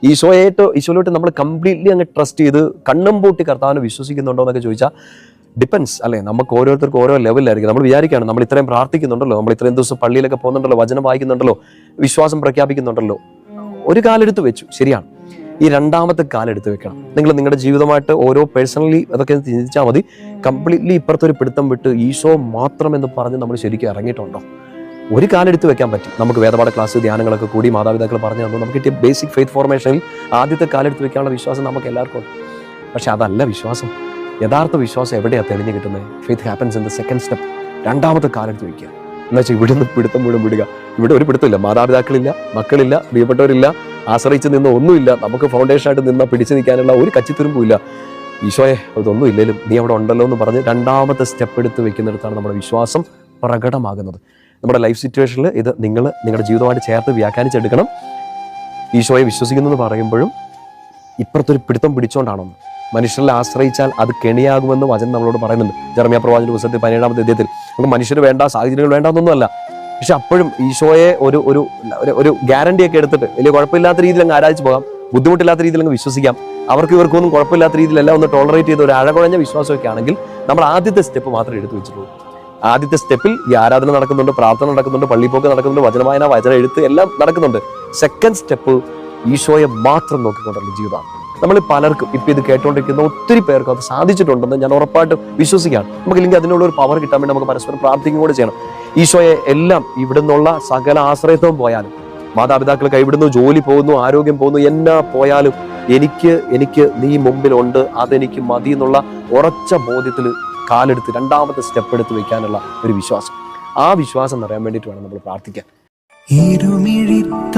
ഈശോയിലോട്ട് നമ്മൾ കംപ്ലീറ്റ്ലി അങ്ങ് ട്രസ്റ്റ് ചെയ്ത് കണ്ണും പൂട്ടി കർത്താവിനെ വിശ്വസിക്കുന്നുണ്ടോ എന്നൊക്കെ ചോദിച്ചാൽ ഡിപ്പെൻസ് അല്ലേ. നമുക്ക് ഓരോരുത്തർക്കും ഓരോ ലെവലിലായിരിക്കും. നമ്മൾ വിചാരിക്കുകയാണ് നമ്മൾ ഇത്രയും പ്രാർത്ഥിക്കുന്നുണ്ടല്ലോ, നമ്മൾ ഇത്രയും ദിവസം പള്ളിയിലൊക്കെ പോകുന്നുണ്ടല്ലോ, വചനം വായിക്കുന്നുണ്ടല്ലോ, വിശ്വാസം പ്രഖ്യാപിക്കുന്നുണ്ടല്ലോ. ഒരു കാലെടുത്ത് വെച്ചു, ശരിയാണ്. ഈ രണ്ടാമത്തെ കാലെടുത്ത് വെക്കണം. നിങ്ങൾ നിങ്ങളുടെ ജീവിതമായിട്ട് ഓരോ പേഴ്സണലി അതൊക്കെ ചിന്തിച്ചാൽ മതി. കംപ്ലീറ്റ്ലി ഇപ്പുറത്തൊരു പിടുത്തം വിട്ട് ഈശോ മാത്രം എന്ന് പറഞ്ഞ് നമ്മൾ ശരിക്കും ഇറങ്ങിയിട്ടുണ്ടോ? ഒരു കാലെടുത്ത് വെക്കാൻ പറ്റും. നമുക്ക് വേദപാഠ ക്ലാസ്, ധ്യാനങ്ങളൊക്കെ കൂടി മാതാപിതാക്കൾ പറഞ്ഞു തന്നു. നമുക്ക് കിട്ടിയ ബേസിക് ഫെയ്ത്ത് ഫോർമേഷനിൽ ആദ്യത്തെ കാലെടുത്ത് വെക്കാനുള്ള വിശ്വാസം നമുക്ക് എല്ലാവർക്കും ഉണ്ട്. പക്ഷെ അതല്ല വിശ്വാസം. യഥാർത്ഥ വിശ്വാസം എവിടെയാണ് തെളിഞ്ഞു കിട്ടുന്നത്? Faith happens in the second step. രണ്ടാമത്തെ കാലെടുത്ത് വയ്ക്കുക എന്ന് വെച്ചാൽ ഇവിടുന്ന് പിടുത്തം മുഴുവൻ വിടുക. ഇവിടെ ഒരു പിടുത്തമില്ല, മാതാപിതാക്കളില്ല, മക്കളില്ല, പ്രിയപ്പെട്ടവരില്ല, ആശ്രയിച്ച് നിന്ന് ഒന്നുമില്ല. നമുക്ക് ഫൗണ്ടേഷനായിട്ട് നിന്ന് പിടിച്ചു നിൽക്കാനുള്ള ഒരു കച്ചിത്തുരുമ്പുമില്ല. ഈശോയെ അതൊന്നും ഇല്ലെങ്കിലും നീ അവിടെ ഉണ്ടല്ലോ എന്ന് പറഞ്ഞ് രണ്ടാമത്തെ സ്റ്റെപ്പ് എടുത്ത് വെക്കുന്നിടത്താണ് നമ്മുടെ വിശ്വാസം പ്രകടമാകുന്നത്. നമ്മുടെ ലൈഫ് സിറ്റുവേഷനിൽ ഇത് നിങ്ങൾ നിങ്ങളുടെ ജീവിതമായിട്ട് ചേർത്ത് വ്യാഖ്യാനിച്ചെടുക്കണം. ഈശോയെ വിശ്വസിക്കുന്നു എന്ന് പറയുമ്പോഴും ഇപ്പുറത്തൊരു പിടുത്തം പിടിച്ചോണ്ടാണോ? മനുഷ്യരിൽ ആശ്രയിച്ചാൽ അത് കെണിയാകുമെന്ന് വചനം നമ്മളോട് പറയുന്നുണ്ട്. ജെറമ്യാ പ്രവാചകന്റെ പുസ്തകത്തിൽ 17-ാമത്തെ അധ്യായത്തിൽ. നമുക്ക് മനുഷ്യർ വേണ്ട, സാഹചര്യങ്ങൾ വേണ്ടാന്നൊന്നുമല്ല. പക്ഷെ അപ്പോഴും ഈശോയെ ഒരു ഗ്യാരണ്ടി ഒക്കെ എടുത്തിട്ട് വലിയ കുഴപ്പമില്ലാത്ത രീതിയിൽ അങ്ങ് ആരാധിച്ച് പോകാം, ബുദ്ധിമുട്ടില്ലാത്ത രീതിയിൽ അങ്ങ് വിശ്വസിക്കാം. ഇവർക്കൊന്നും കുഴപ്പമില്ലാത്ത രീതിയിലെല്ലാം ഒന്ന് ടോളറേറ്റ് ചെയ്ത് ഒരു അഴകുഴഞ്ഞ വിശ്വാസമൊക്കെ ആണെങ്കിൽ നമ്മൾ ആദ്യത്തെ സ്റ്റെപ്പ് മാത്രമേ എടുത്തു വെച്ചിട്ടുള്ളൂ. ആദ്യത്തെ സ്റ്റെപ്പിൽ ഈ ആരാധന നടക്കുന്നുണ്ട്, പ്രാർത്ഥന നടക്കുന്നുണ്ട്, പള്ളിപ്പോക്ക് നടക്കുന്നുണ്ട്, വചനവായന, വചന എഴുത്ത് എല്ലാം നടക്കുന്നുണ്ട്. സെക്കൻഡ് സ്റ്റെപ്പ് ഈശോയെ മാത്രം നോക്കിക്കൊണ്ടുള്ള ജീവിതമാണ്. നമ്മൾ പലർക്കും ഇപ്പം ഇത് കേട്ടുകൊണ്ടിരിക്കുന്ന ഒത്തിരി പേർക്കും അത് സാധിച്ചിട്ടുണ്ടെന്ന് ഞാൻ ഉറപ്പായിട്ടും വിശ്വസിക്കുകയാണ്. നമുക്കില്ലെങ്കിൽ അതിനുള്ള ഒരു പവർ കിട്ടാൻ വേണ്ടി നമുക്ക് പരസ്പരം പ്രാർത്ഥിക്കുകയും കൂടെ ചെയ്യണം. ഈശോയെ എല്ലാം ഇവിടെ നിന്നുള്ള സകല ആശ്രയത്വം പോയാലും, മാതാപിതാക്കൾ കൈവിടുന്നു, ജോലി പോകുന്നു, ആരോഗ്യം പോകുന്നു, എന്നാ പോയാലും എനിക്ക് നീ മുമ്പിലുണ്ട്, അതെനിക്ക് മതി എന്നുള്ള ഉറച്ച ബോധ്യത്തിൽ കാലെടുത്ത് രണ്ടാമത്തെ സ്റ്റെപ്പ് എടുത്ത് വെക്കാനുള്ള ഒരു വിശ്വാസം. ആ വിശ്വാസം നിറയാൻ വേണ്ടിയിട്ട് വേണം നമ്മൾ പ്രാർത്ഥിക്കാൻ. ഇരുമിഴിത്താരിലെന്നെ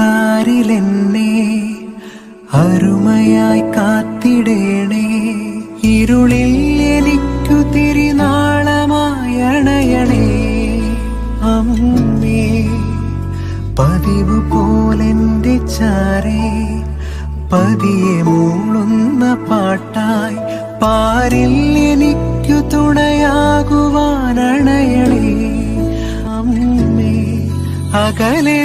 അരുമയായി കാത്തിടേണേ, ഇരുളിൽ എനിക്കു തിരിനാളമായി അണയണേ അമ്മേ. പതിവ് പോലെന്റെ ചാരേ പതിയെ മൂളുന്ന പാട്ടായി പാരിൽ എനിക്കു തുണയാകുവാനണയണേ അമ്മേ. അകലെ